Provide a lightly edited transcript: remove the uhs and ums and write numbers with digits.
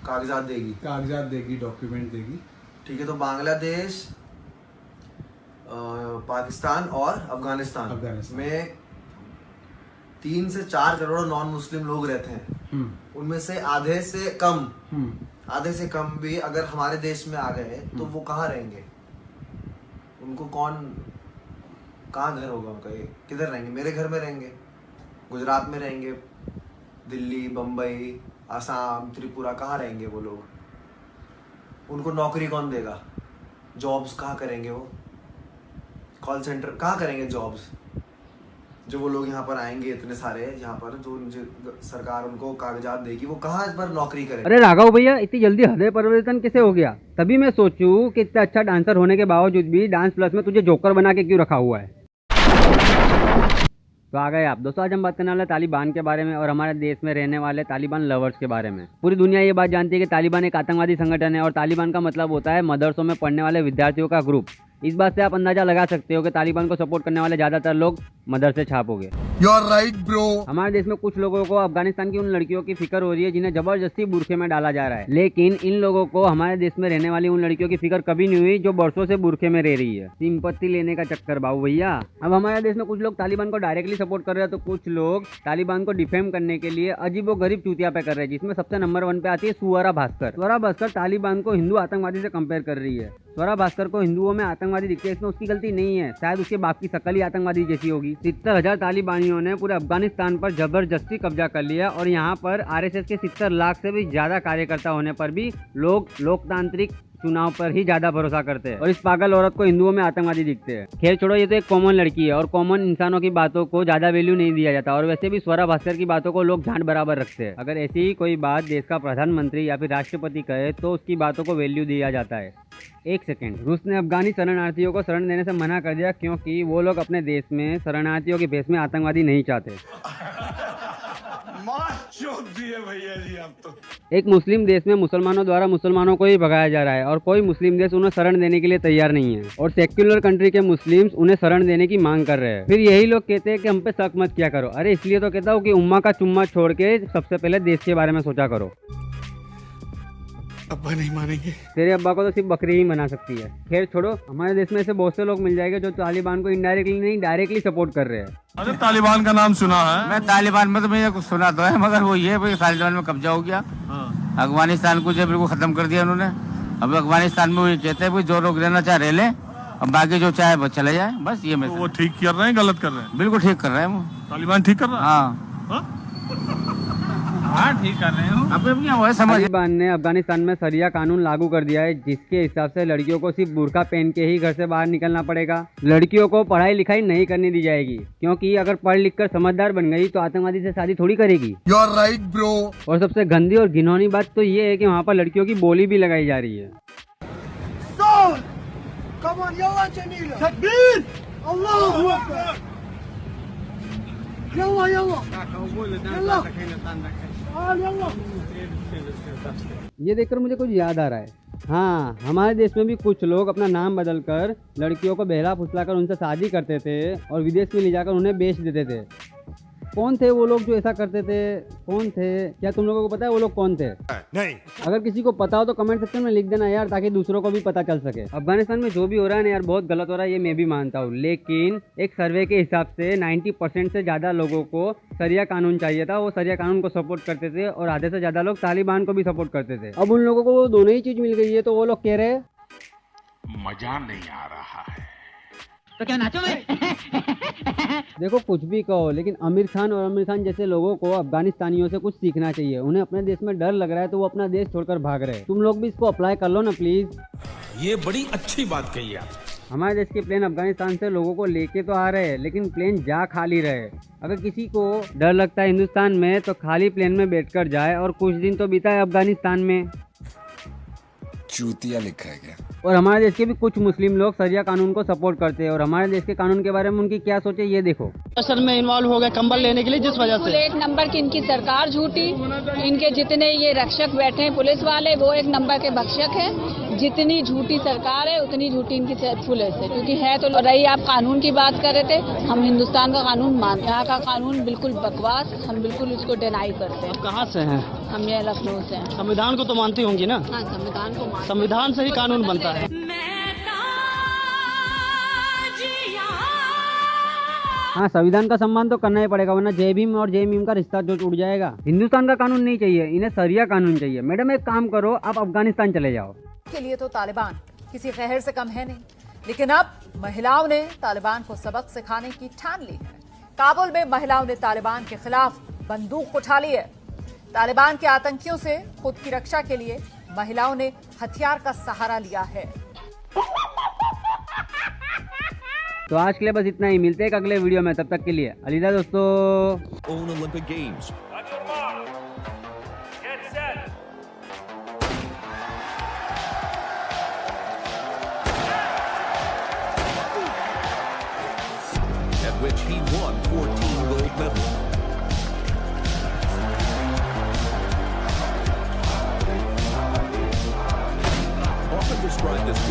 कागजात देगी, डॉक्यूमेंट देगी। ठीक है, तो बांग्लादेश, पाकिस्तान और अफगानिस्तान में 3 से 4 करोड़ नॉन मुस्लिम लोग रहते हैं। उनमें से आधे से कम भी अगर हमारे देश में आ गए तो वो कहाँ रहेंगे? उनको कहाँ घर होगा उनका? ये किधर रहेंगे? मेरे घर में रहेंगे, गुजरात में रहेंगे, दिल्ली, बम्बई, आसाम, त्रिपुरा, कहाँ रहेंगे वो लोग? उनको नौकरी कौन देगा? जॉब्स कहाँ करेंगे वो? कॉल सेंटर कहाँ करेंगे जॉब्स? जो वो लोग यहाँ पर आएंगे इतने सारे, यहाँ पर जो सरकार उनको कागजात देगी, वो कहाँ पर नौकरी करेंगे? अरे राघव भैया, इतनी जल्दी हृदय परिवर्तन कैसे हो गया? तभी मैं सोचूं कि इतना अच्छा डांसर होने के बावजूद भी डांस प्लस में तुझे जोकर बना के क्यों रखा हुआ है। तो आ गए आप दोस्तों। आज हम बात करने वाले तालिबान के बारे में और हमारे देश में रहने वाले तालिबान लवर्स के बारे में। पूरी दुनिया ये बात जानती है कि तालिबान एक आतंकवादी संगठन है और तालिबान का मतलब होता है मदरसों में पढ़ने वाले विद्यार्थियों का ग्रुप। इस बात से आप अंदाजा लगा सकते हो कि तालिबान को सपोर्ट करने वाले ज्यादातर लोग मदरसे छाप हो गए। You're right, bro. हमारे देश में कुछ लोगों को अफगानिस्तान की उन लड़कियों की फिक्र हो रही है जिन्हें जबरदस्ती बुरखे में डाला जा रहा है, लेकिन इन लोगों को हमारे देश में रहने वाली उन लड़कियों की फिक्र कभी नहीं हुई जो बरसों से बुरखे में रह रही है। सिंपत्ति लेने का चक्कर बाबू भैया। अब हमारे देश में कुछ लोग तालिबान को डायरेक्टली सपोर्ट कर रहे हैं तो कुछ लोग तालिबान को डिफेम करने के लिए अजीबो गरीब चूतिया पे कर रहे हैं, जिसमें सबसे नंबर 1 पे आती है स्वरा भास्कर। स्वरा भास्कर तालिबान को हिंदू आतंकवादी से कंपेयर कर रही है। स्वरा भास्कर को हिंदुओं में आतंकवादी दिखते हैं, इसमें उसकी गलती नहीं है, शायद उसके बाप की शकल ही आतंकवादी जैसी होगी। 70,000 तालिबानियों ने पूरे अफगानिस्तान पर जबरदस्ती कब्जा कर लिया और यहाँ पर आरएसएस के 70 लाख से भी ज्यादा कार्यकर्ता होने पर भी लोग लोकतांत्रिक चुनाव पर ही ज्यादा भरोसा करते हैं और इस पागल औरत को हिंदुओं में आतंकवादी दिखते हैं। खैर छोड़ो, ये तो एक कॉमन लड़की है और कॉमन इंसानों की बातों को ज्यादा वैल्यू नहीं दिया जाता और वैसे भी स्वरा भास्कर की बातों को लोग झांट बराबर रखते हैं। अगर ऐसी ही कोई बात देश का प्रधानमंत्री या फिर राष्ट्रपति कहे तो उसकी बातों को वैल्यू दिया जाता है। एक सेकेंड, रूस ने अफगानी शरणार्थियों को शरण देने से मना कर दिया क्योंकि वो लोग अपने देश में शरणार्थियों के भेष में आतंकवादी नहीं चाहते। भैया जी आप तो। एक मुस्लिम देश में मुसलमानों द्वारा मुसलमानों को ही भगाया जा रहा है और कोई मुस्लिम देश उन्हें शरण देने के लिए तैयार नहीं है और सेक्युलर कंट्री के मुस्लिम्स उन्हें शरण देने की मांग कर रहे हैं। फिर यही लोग कहते हैं कि हम पे शक मत किया करो। अरे इसलिए तो कहता हूँ कि उम्मा का चुम्मा छोड़ के सबसे पहले देश के बारे में सोचा करो। अब्बा नहीं मानेंगे। तेरे अब्बा को तो सिर्फ बकरी ही मना सकती है। खैर छोड़ो, हमारे देश में ऐसे बहुत से लोग मिल जाएंगे जो तालिबान को इनडायरेक्टली नहीं डायरेक्टली सपोर्ट कर रहे हैं। अरे तालिबान का नाम सुना है? मैं तालिबान में तो मुझे कुछ सुना तो है, मगर वो ये भाई तालिबान में कब्जा हो गया। अफगानिस्तान को जब बिल्कुल खत्म कर दिया उन्होंने। अब अफगानिस्तान में वो कहते हैं जो लोग रहना चाहे रह ले, अब बाकी जो चाहे वो चले जाए, बस ये। तो वो ठीक कर रहे हैं गलत कर रहे हैं? बिल्कुल ठीक कर रहे हैं वो। तालिबान ठीक कर रहा है? हाँ ठीक कर रहे हो। अब समझ। तालिबान ने अफगानिस्तान में शरिया कानून लागू कर दिया है जिसके हिसाब से लड़कियों को सिर्फ बुर्का पहन के ही घर से बाहर निकलना पड़ेगा। लड़कियों को पढ़ाई लिखाई नहीं करने दी जाएगी क्योंकि अगर पढ़ लिख कर समझदार बन गई तो आतंकवादी से शादी थोड़ी करेगी। You're right, bro. और सबसे गंदी और घिनौनी बात तो ये है कि वहाँ पर लड़कियों की बोली भी लगाई जा रही है। ये देखकर मुझे कुछ याद आ रहा है। हाँ, हमारे देश में भी कुछ लोग अपना नाम बदलकर लड़कियों को बहला फुसलाकर उनसे शादी करते थे और विदेश में ले जाकर उन्हें बेच देते थे। कौन थे वो लोग जो ऐसा करते थे? कौन थे? क्या तुम लोगों को पता है वो लोग कौन थे? नहीं। अगर किसी को पता हो तो कमेंट सेक्शन में लिख देना यार, ताकि दूसरों को भी पता चल सके। अफगानिस्तान में जो भी हो रहा है ना यार, बहुत गलत हो रहा है, ये मैं भी मानता हूँ, लेकिन एक सर्वे के हिसाब से 90% से ज्यादा लोगों को शरिया कानून चाहिए था। वो शरिया कानून को सपोर्ट करते थे और आधे से ज्यादा लोग तालिबान को भी सपोर्ट करते थे। अब उन लोगों को वो दोनों ही चीज मिल गई है तो वो लोग कह रहे हैं मजा नहीं आ रहा है तो क्या नाचो मैं? देखो कुछ भी कहो, लेकिन आमिर खान जैसे लोगों को अफगानिस्तानियों से कुछ सीखना चाहिए। उन्हें अपने देश में डर लग रहा है तो वो अपना देश छोड़कर भाग रहे हैं। तुम लोग भी इसको अप्लाई कर लो ना प्लीज। ये बड़ी अच्छी बात कही आप। हमारे देश के प्लेन अफगानिस्तान से लोगों को लेके तो आ रहे हैं, लेकिन प्लेन जा खाली रहे। अगर किसी को डर लगता है हिंदुस्तान में तो खाली प्लेन में बैठकर जाए और कुछ दिन तो बिताए अफगानिस्तान में। चूतिया लिखा है क्या? और हमारे देश के भी कुछ मुस्लिम लोग शरिया कानून को सपोर्ट करते हैं और हमारे देश के कानून के बारे में उनकी क्या सोचे ये देखो। असल में इन्वॉल्व हो गए कंबल लेने के लिए, जिस वजह से एक नंबर की इनकी सरकार झूठी, इनके जितने ये रक्षक बैठे हैं पुलिस वाले वो एक नंबर के भक्षक हैं। जितनी झूठी सरकार है उतनी झूठी इनकी पुलिस है, क्योंकि है तो रही आप कानून की बात कर रहे थे, हम हिंदुस्तान का कानून मानते हैं, यहाँ का कानून बिल्कुल बकवास, हम बिल्कुल इसको डिनाई करते हैं। कहाँ से हैं? हम ये लखनऊ से हैं। संविधान को तो मानती होंगी ना? हाँ, संविधान को मानते हैं। संविधान से ही कानून बनता है। हाँ, संविधान का सम्मान तो करना ही पड़ेगा, वरना जय भीम और जय मीम का रिश्ता जो टूट जाएगा। हिंदुस्तान का कानून नहीं चाहिए, इन्हें शरिया कानून चाहिए। मैडम एक काम करो, आप अफगानिस्तान चले जाओ। के लिए तो तालिबान किसी गैर से कम है नहीं, लेकिन अब महिलाओं ने तालिबान को सबक सिखाने की ठान ली है। काबुल में महिलाओं ने तालिबान के खिलाफ बंदूक उठा ली है। तालिबान के आतंकियों से खुद की रक्षा के लिए महिलाओं ने हथियार का सहारा लिया है। तो आज के लिए बस इतना ही, मिलते हैं अगले वीडियो में, तब तक के लिए अलविदा दोस्तों। Own Olympic Games. At which he won 14 gold medals. Often described as